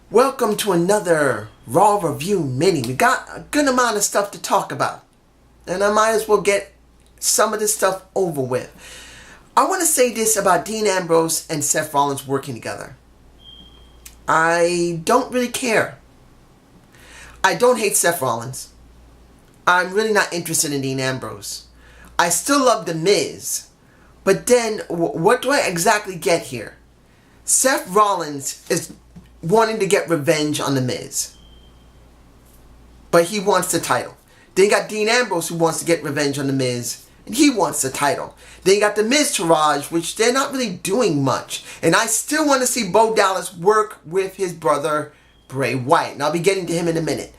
Welcome to another Raw Review Mini. We got a good amount of stuff to talk about, and I might as well get some of this stuff over with. I want to say this about Dean Ambrose and Seth Rollins working together. I don't really care. I don't hate Seth Rollins. I'm really not interested in Dean Ambrose. I still love The Miz. But then, what do I exactly get here? Seth Rollins is wanting to get revenge on The Miz. But he wants the title. Then you got Dean Ambrose who wants to get revenge on The Miz. And he wants the title. Then you got the Miztourage, which they're not really doing much. And I still want to see Bo Dallas work with his brother Bray Wyatt. And I'll be getting to him in a minute.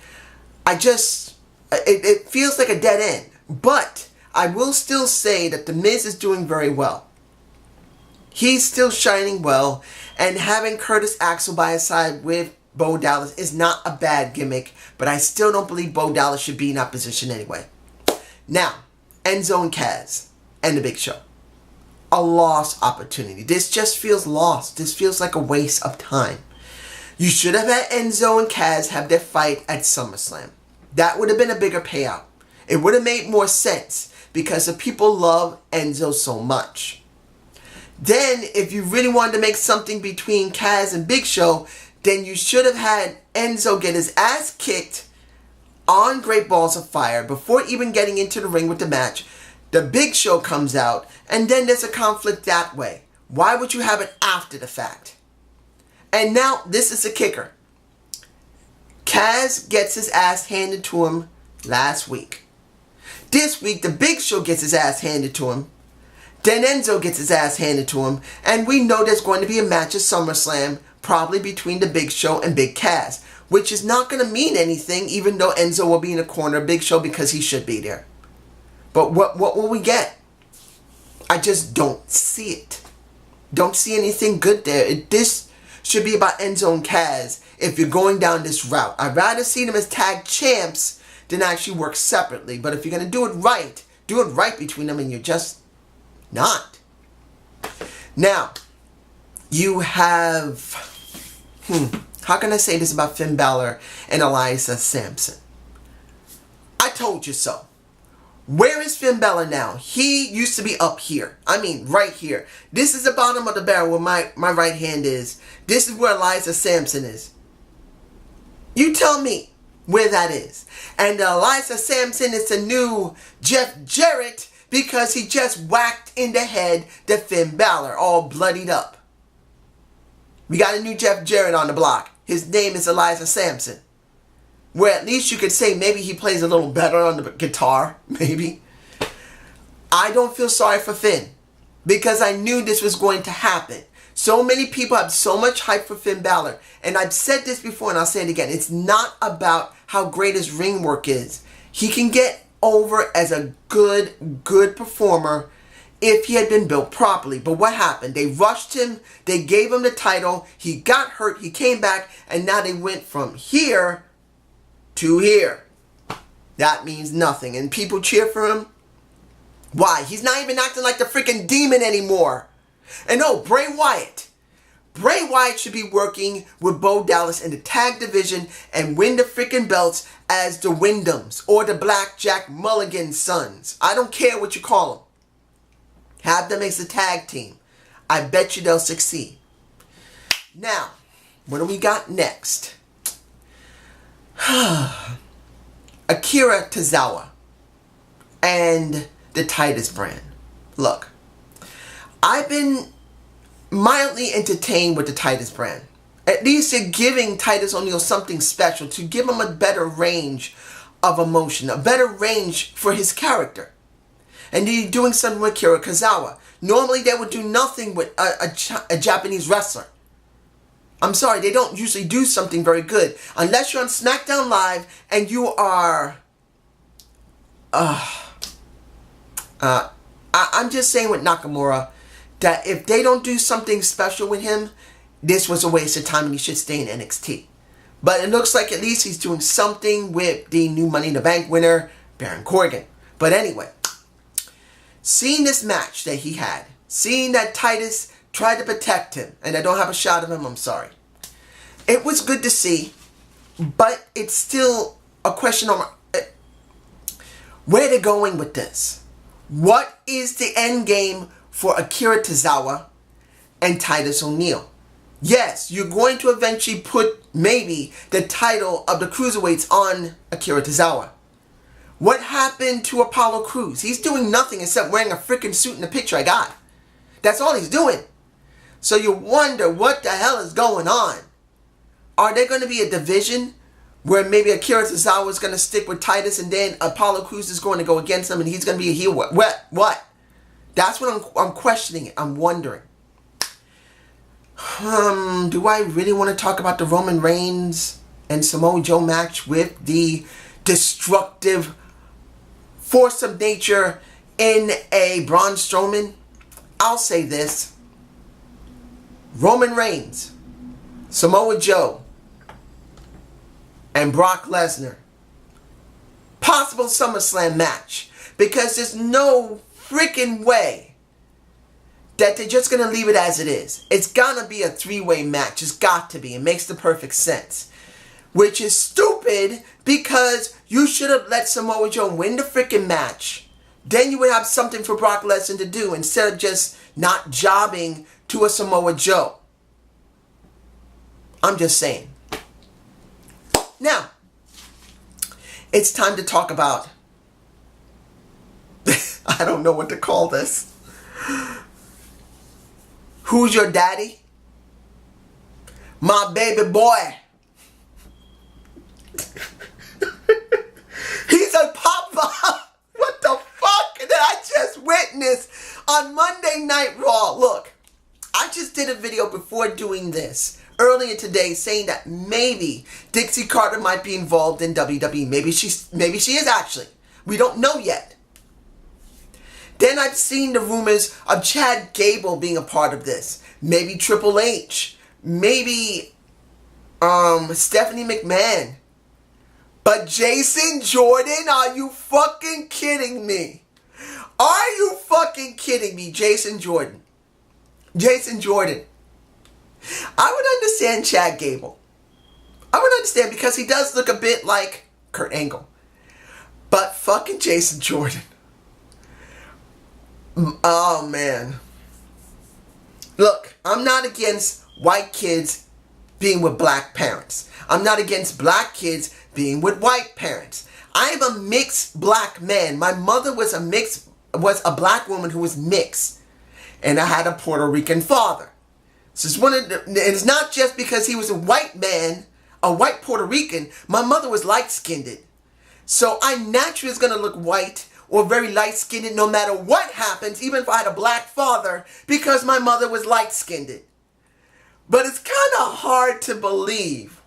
It feels like a dead end. But I will still say that The Miz is doing very well. He's still shining well, and having Curtis Axel by his side with Bo Dallas is not a bad gimmick, but I still don't believe Bo Dallas should be in that position anyway. Now, Enzo and Kaz and The Big Show. A lost opportunity. This just feels lost. This feels like a waste of time. You should have had Enzo and Kaz have their fight at SummerSlam. That would have been a bigger payout. It would have made more sense because the people love Enzo so much. Then, if you really wanted to make something between Kaz and Big Show, then you should have had Enzo get his ass kicked on Great Balls of Fire before even getting into the ring with the match. The Big Show comes out, and then there's a conflict that way. Why would you have it after the fact? And now, this is the kicker. Kaz gets his ass handed to him last week. This week, the Big Show gets his ass handed to him. Then Enzo gets his ass handed to him, and we know there's going to be a match at SummerSlam, probably between the Big Show and Big Kaz, which is not going to mean anything, even though Enzo will be in the corner of Big Show because he should be there. But what will we get? I just don't see it. Don't see anything good there. This should be about Enzo and Kaz if you're going down this route. I'd rather see them as tag champs than actually work separately. But if you're going to do it right between them, and you're just not. Now, you have, how can I say this about Finn Balor and Elias Sampson? I told you so. Where is Finn Balor now? He used to be up here. I mean, right here. This is the bottom of the barrel where my right hand is. This is where Elias Sampson is. You tell me where that is. And Elias Sampson is the new Jeff Jarrett, because he just whacked in the head the Finn Balor, all bloodied up. We got a new Jeff Jarrett on the block. His name is Elias Sampson. Where at least you could say maybe he plays a little better on the guitar. Maybe. I don't feel sorry for Finn, because I knew this was going to happen. So many people have so much hype for Finn Balor. And I've said this before and I'll say it again. It's not about how great his ring work is. He can get over as a good performer if he had been built properly. But what happened? They rushed him. They gave him the title. He got hurt. He came back. And now they went from here to here. That means nothing. And people cheer for him. Why? He's not even acting like the freaking demon anymore. And oh, Bray Wyatt. Bray Wyatt should be working with Bo Dallas in the tag division and win the freaking belts as the Wyndhams or the Blackjack Mulligan Sons. I don't care what you call them. Have them as a tag team. I bet you they'll succeed. Now, what do we got next? Akira Tozawa and the Titus brand. Look, I've been mildly entertained with the Titus brand. At least they're giving Titus O'Neil something special to give him a better range of emotion, a better range for his character. And they're doing something with Akira Tozawa. Normally they would do nothing with a Japanese wrestler. I'm sorry, they don't usually do something very good. Unless you're on SmackDown Live and you are... I'm just saying with Nakamura that if they don't do something special with him, this was a waste of time and he should stay in NXT. But it looks like at least he's doing something with the new Money in the Bank winner, Baron Corbin. But anyway, seeing this match that he had, seeing that Titus tried to protect him, and I don't have a shot of him, I'm sorry. It was good to see, but it's still a question on where they're going with this. What is the end game for Akira Tozawa and Titus O'Neil? Yes, you're going to eventually put maybe the title of the cruiserweights on Akira Tozawa. What happened to Apollo Crews? He's doing nothing except wearing a freaking suit in the picture I got. That's all he's doing. So you wonder what the hell is going on. Are there going to be a division where maybe Akira Tozawa is going to stick with Titus and then Apollo Crews is going to go against him and he's going to be a heel? What? That's what I'm questioning it. I'm wondering. Do I really want to talk about the Roman Reigns and Samoa Joe match with the destructive force of nature in a Braun Strowman? I'll say this. Roman Reigns, Samoa Joe, and Brock Lesnar. Possible SummerSlam match. Because there's no freaking way that they're just going to leave it as it is. It's going to be a three-way match. It's got to be. It makes the perfect sense. Which is stupid because you should have let Samoa Joe win the freaking match. Then you would have something for Brock Lesnar to do instead of just not jobbing to a Samoa Joe. I'm just saying. Now, it's time to talk about, I don't know what to call this. Who's your daddy? My baby boy. He's a papa. What the fuck did I just witness on Monday Night Raw? Look, I just did a video before doing this earlier today saying that maybe Dixie Carter might be involved in WWE. Maybe she is actually. We don't know yet. Then I've seen the rumors of Chad Gable being a part of this. Maybe Triple H. Maybe Stephanie McMahon. But Jason Jordan, are you fucking kidding me? Are you fucking kidding me, Jason Jordan? Jason Jordan. I would understand Chad Gable. I would understand because he does look a bit like Kurt Angle. But fucking Jason Jordan. Oh, man. Look, I'm not against white kids being with black parents. I'm not against black kids being with white parents. I am a mixed black man. My mother was a black woman who was mixed. And I had a Puerto Rican father. So it's not just because he was a white man, a white Puerto Rican. My mother was light-skinned. So I naturally is going to look white or very light-skinned no matter what happens, even if I had a black father, because my mother was light-skinned. But it's kind of hard to believe.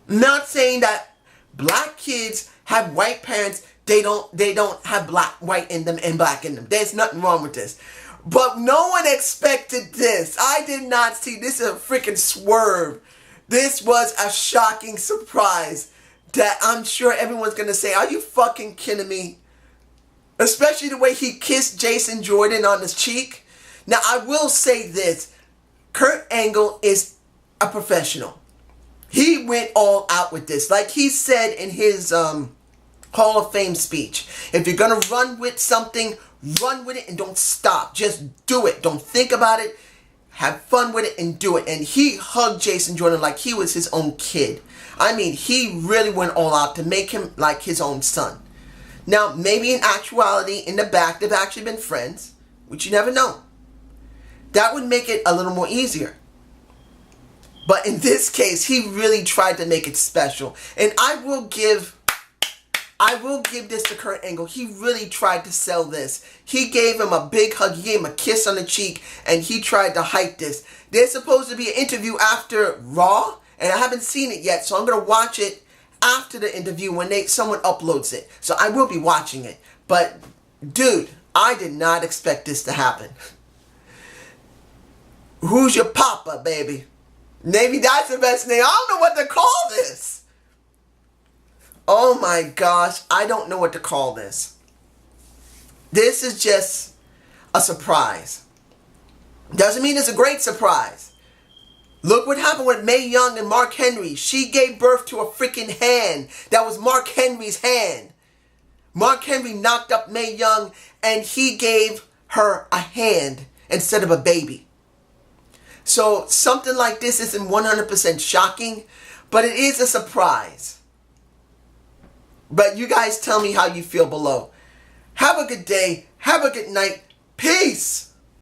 I'm not saying that black kids have white parents, they don't have white in them and black in them. There's nothing wrong with this. But no one expected this. I did not see this. Is a freaking swerve. This was a shocking surprise that I'm sure everyone's going to say, are you fucking kidding me? Especially the way he kissed Jason Jordan on his cheek. Now, I will say this. Kurt Angle is a professional. He went all out with this. Like he said in his Hall of Fame speech. If you're going to run with something, run with it and don't stop. Just do it. Don't think about it. Have fun with it and do it. And he hugged Jason Jordan like he was his own kid. I mean, he really went all out to make him like his own son. Now, maybe in actuality, in the back, they've actually been friends, which you never know. That would make it a little more easier. But in this case, he really tried to make it special. And I will give this to Kurt Angle. He really tried to sell this. He gave him a big hug. He gave him a kiss on the cheek. And he tried to hype this. There's supposed to be an interview after Raw. And I haven't seen it yet. So I'm going to watch it after the interview when someone uploads it. So I will be watching it. But, dude, I did not expect this to happen. Who's your papa, baby? Maybe that's the best name. I don't know what to call this. Oh my gosh, I don't know what to call this. This is just a surprise. Doesn't mean it's a great surprise. Look what happened with Mae Young and Mark Henry. She gave birth to a freaking hand. That was Mark Henry's hand. Mark Henry knocked up Mae Young and he gave her a hand instead of a baby. So something like this isn't 100% shocking, but it is a surprise. But you guys tell me how you feel below. Have a good day. Have a good night. Peace.